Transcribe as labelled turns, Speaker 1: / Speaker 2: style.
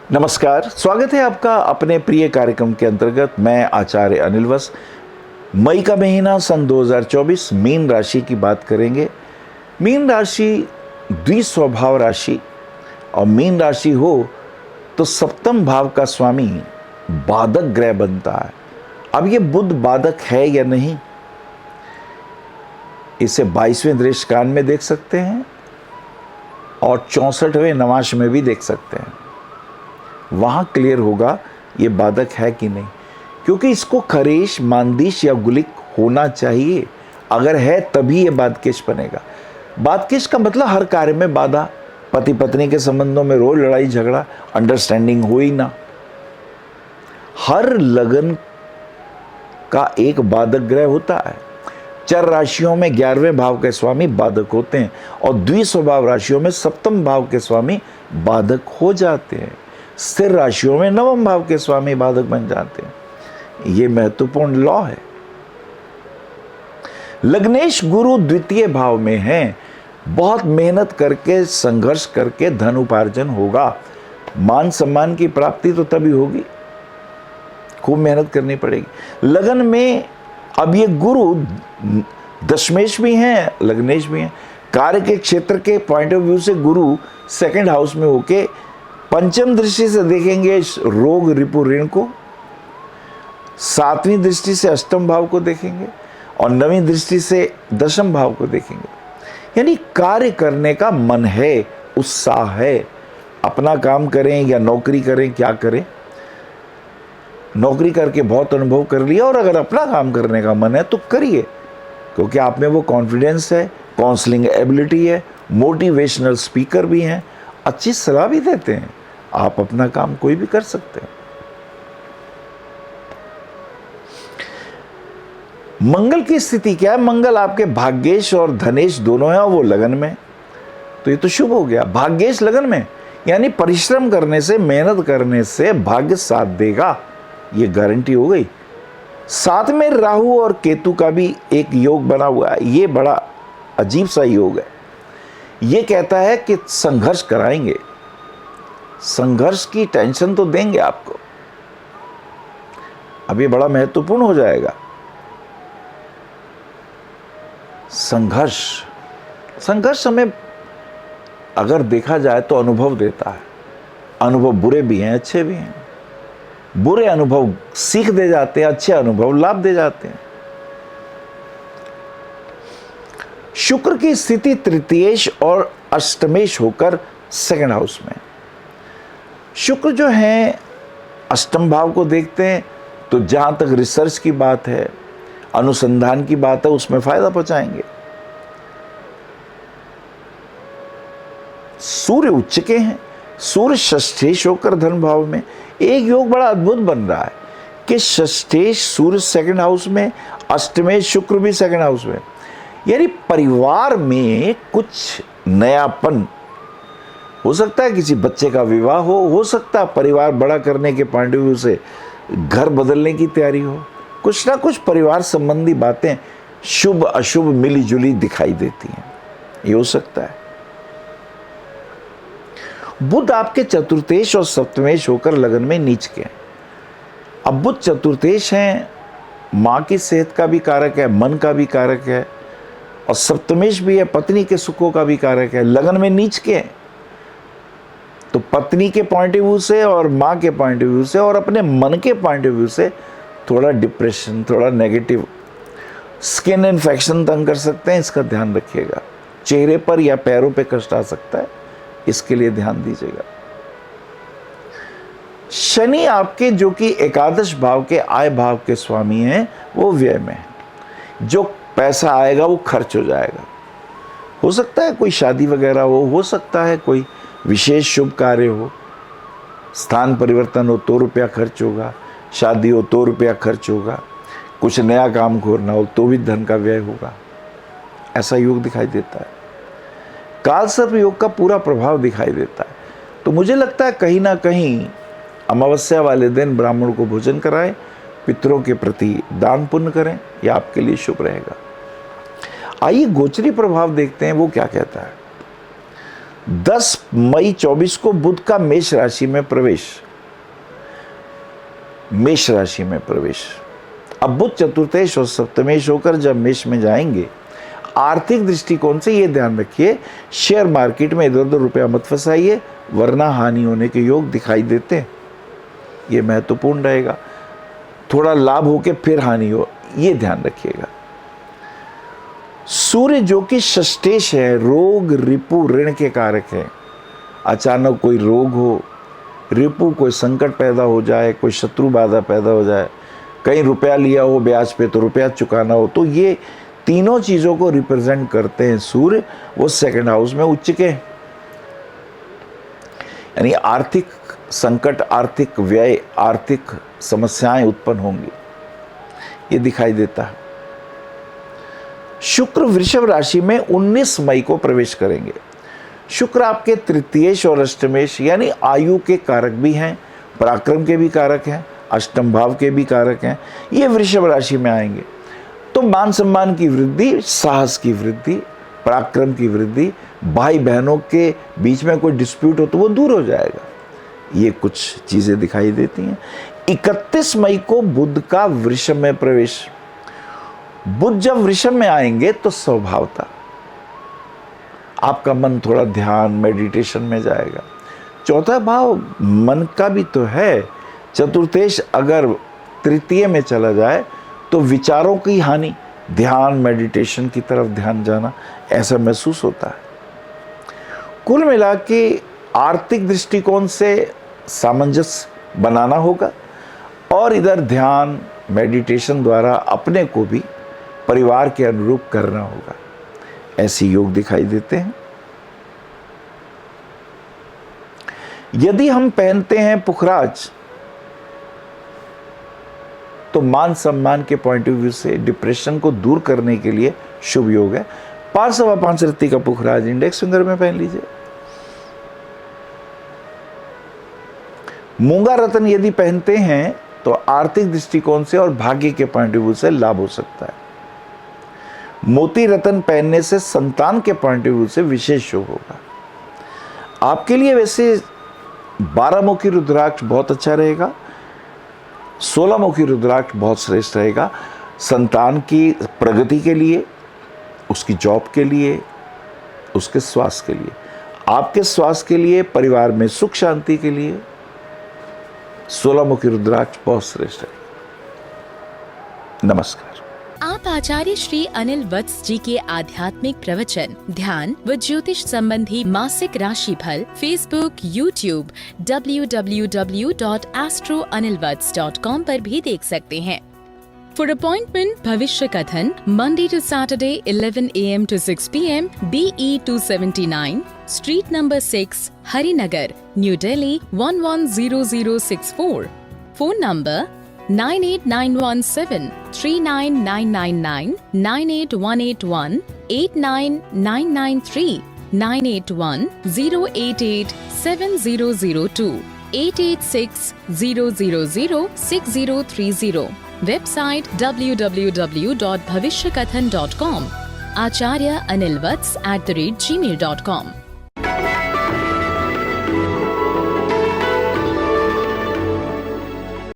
Speaker 1: नमस्कार, स्वागत है आपका अपने प्रिय कार्यक्रम के अंतर्गत। मैं आचार्य अनिल वस। मई का महीना सन 2024 मीन राशि की बात करेंगे। मीन राशि द्विस्वभाव राशि और मीन राशि हो तो सप्तम भाव का स्वामी बाधक ग्रह बनता है। अब ये बुध बाधक है या नहीं, इसे 22वें दृष्टिकांड में देख सकते हैं और 64वें नवांश में भी देख सकते हैं। वहाँ क्लियर होगा ये बाधक है कि नहीं, क्योंकि इसको खरेश, मानदिश या गुलिक होना चाहिए। अगर है तभी ये बाधकेश बनेगा। बाधकेश का मतलब हर कार्य में बाधा, पति पत्नी के संबंधों में रोज लड़ाई झगड़ा, अंडरस्टैंडिंग हो ही ना। हर लगन का एक बाधक ग्रह होता है। चर राशियों में 11वें भाव के स्वामी बाधक होते हैं और द्विस्वभाव राशियों में सप्तम भाव के स्वामी बाधक हो जाते हैं। स्थिर राशियों में नवम भाव के स्वामी बाधक बन जाते हैं। यह महत्वपूर्ण लॉ है। लग्नेश गुरु द्वितीय भाव में हैं। बहुत मेहनत करके, संघर्ष करके धन उपार्जन होगा। मान सम्मान की प्राप्ति तो तभी होगी, खूब मेहनत करनी पड़ेगी। लगन में अब ये गुरु दशमेश भी हैं, लग्नेश भी हैं। कार्य के क्षेत्र के पॉइंट ऑफ व्यू से गुरु सेकंड हाउस में होके पंचम दृष्टि से देखेंगे रोग रिपु ऋण को, 7वीं दृष्टि से अष्टम भाव को देखेंगे और 9वीं दृष्टि से दशम भाव को देखेंगे। यानी कार्य करने का मन है, उत्साह है। अपना काम करें या नौकरी करें, क्या करें, नौकरी करके बहुत अनुभव कर लिया और अगर अपना काम करने का मन है तो करिए, क्योंकि आप में वो कॉन्फिडेंस है, काउंसलिंग एबिलिटी है, मोटिवेशनल स्पीकर भी हैं, अच्छी सलाह भी देते हैं। आप अपना काम कोई भी कर सकते हैं। मंगल की स्थिति क्या है? मंगल आपके भाग्येश और धनेश दोनों है और वो लगन में, तो ये तो शुभ हो गया। भाग्येश लगन में यानी परिश्रम करने से, मेहनत करने से भाग्य साथ देगा, ये गारंटी हो गई। साथ में राहु और केतु का भी एक योग बना हुआ है। ये बड़ा अजीब सा योग है। ये कहता है कि संघर्ष कराएंगे, संघर्ष की टेंशन तो देंगे आपको। अब ये बड़ा महत्वपूर्ण हो जाएगा। संघर्ष हमें अगर देखा जाए तो अनुभव देता है। अनुभव बुरे भी हैं, अच्छे भी हैं। बुरे अनुभव सीख दे जाते हैं, अच्छे अनुभव लाभ दे जाते हैं। शुक्र की स्थिति तृतीयेश और अष्टमेश होकर सेकंड हाउस में। शुक्र जो है अष्टम भाव को देखते हैं तो जहां तक रिसर्च की बात है, अनुसंधान की बात है, उसमें फायदा पहुंचाएंगे। सूर्य उच्च के हैं, सूर्य षष्ठेश होकर धन भाव में। एक योग बड़ा अद्भुत बन रहा है कि षष्ठेश सूर्य सेकंड हाउस में, अष्टमेश शुक्र भी सेकंड हाउस में। यानी परिवार में कुछ नयापन हो सकता है, किसी बच्चे का विवाह हो सकता है परिवार बड़ा करने के पॉइंट ऑफ व्यू से घर बदलने की तैयारी हो, कुछ ना कुछ परिवार संबंधी बातें शुभ अशुभ मिली जुली दिखाई देती हैं, ये हो सकता है। बुध आपके चतुर्थेश और सप्तमेश होकर लगन में नीच के। अब बुध चतुर्थेश हैं, माँ की सेहत का भी कारक है, मन का भी कारक है, और सप्तमेश भी है, पत्नी के सुखों का भी कारक है। लगन में नीच के हैं तो पत्नी के पॉइंट ऑफ व्यू से और माँ के पॉइंट ऑफ व्यू से और अपने मन के पॉइंट ऑफ व्यू से थोड़ा डिप्रेशन, थोड़ा नेगेटिव, स्किन इन्फेक्शन तंग कर सकते हैं, इसका ध्यान रखिएगा। चेहरे पर या पैरों पे कष्ट आ सकता है, इसके लिए ध्यान दीजिएगा। शनि आपके जो कि एकादश भाव के आय भाव के स्वामी हैं, वो व्यय में है। जो पैसा आएगा वो खर्च हो जाएगा। हो सकता है कोई शादी वगैरह हो सकता है कोई विशेष शुभ कार्य हो, स्थान परिवर्तन हो तो रुपया खर्च होगा, शादी हो तो रुपया खर्च होगा, कुछ नया काम खोलना हो तो भी धन का व्यय होगा। ऐसा योग दिखाई देता है। कालसर्प योग का पूरा प्रभाव दिखाई देता है। तो मुझे लगता है कहीं ना कहीं अमावस्या वाले दिन ब्राह्मण को भोजन कराएं, पितरों के प्रति दान पुण्य करें, यह आपके लिए शुभ रहेगा। आइए गोचरी प्रभाव देखते हैं, वो क्या कहता है। 10 मई 24 को बुध का मेष राशि में प्रवेश, मेष राशि में प्रवेश। अब बुध चतुर्थेश और सप्तमेश होकर जब मेष में जाएंगे, आर्थिक दृष्टिकोण से ये ध्यान रखिए, शेयर मार्केट में इधर उधर रुपया मत फंसाइए, वरना हानि होने के योग दिखाई देते हैं। ये महत्वपूर्ण रहेगा, थोड़ा लाभ होके फिर हानि हो, ये ध्यान रखिएगा। सूर्य जो कि षष्ठेश है, रोग रिपु ऋण के कारक है। अचानक कोई रोग हो, रिपु कोई संकट पैदा हो जाए, कोई शत्रु बाधा पैदा हो जाए, कहीं रुपया लिया हो ब्याज पे तो रुपया चुकाना हो, तो ये तीनों चीजों को रिप्रेजेंट करते हैं सूर्य। वो सेकंड हाउस में उच्च के, यानी आर्थिक संकट, आर्थिक व्यय, आर्थिक समस्याएं उत्पन्न होंगी, ये दिखाई देता है। शुक्र वृषभ राशि में 19 मई को प्रवेश करेंगे। शुक्र आपके तृतीयेश और अष्टमेश यानी आयु के कारक भी हैं, पराक्रम के भी कारक हैं, अष्टम भाव के भी कारक हैं। ये वृषभ राशि में आएंगे तो मान सम्मान की वृद्धि, साहस की वृद्धि, पराक्रम की वृद्धि, भाई बहनों के बीच में कोई डिस्प्यूट हो तो वो दूर हो जाएगा। ये कुछ चीजें दिखाई देती हैं। 31 मई को बुध का वृषभ में प्रवेश। बुध जब वृषभ में आएंगे तो स्वभावता आपका मन थोड़ा ध्यान, मेडिटेशन में जाएगा। चौथा भाव मन का भी तो है। चतुर्थेश अगर तृतीय में चला जाए तो विचारों की हानि, ध्यान, मेडिटेशन की तरफ ध्यान जाना, ऐसा महसूस होता है। कुल मिला के आर्थिक दृष्टिकोण से सामंजस्य बनाना होगा और इधर ध्यान, मेडिटेशन द्वारा अपने को भी परिवार के अनुरूप करना होगा। ऐसे योग दिखाई देते हैं। यदि हम पहनते हैं पुखराज तो मान सम्मान के पॉइंट ऑफ व्यू से डिप्रेशन को दूर करने के लिए शुभ योग है। 5.5 रत्ती का पुखराज इंडेक्स फिंगर में पहन लीजिए। मूंगा रत्न यदि पहनते हैं तो आर्थिक दृष्टिकोण से और भाग्य के पॉइंट ऑफ व्यू से लाभ हो सकता है। मोती रत्न पहनने से संतान के पॉइंट ऑफ व्यू से विशेष शुभ होगा। आपके लिए वैसे 12 मुखी रुद्राक्ष बहुत अच्छा रहेगा, 16 मुखी रुद्राक्ष बहुत श्रेष्ठ रहेगा। संतान की प्रगति के लिए, उसकी जॉब के लिए, उसके स्वास्थ्य के लिए, आपके स्वास्थ्य के लिए, परिवार में सुख शांति के लिए 16 मुखी रुद्राक्ष बहुत श्रेष्ठ है। नमस्कार।
Speaker 2: आप आचार्य श्री अनिल वत्स जी के आध्यात्मिक प्रवचन, ध्यान व ज्योतिष संबंधी मासिक राशि फल फेसबुक, यूट्यूब, www.astroanilvats.com पर भी देख सकते हैं। For appointment Bhavishya Kathan Monday to Saturday 11 AM to 6 PM BE 279 street number 6 Harinagar, New Delhi 110064। Phone number 9891739999 98181 89993 98108870002 88600063030। Website www.bhavishyakathan.com। Acharya Anil Vats @gmail.com।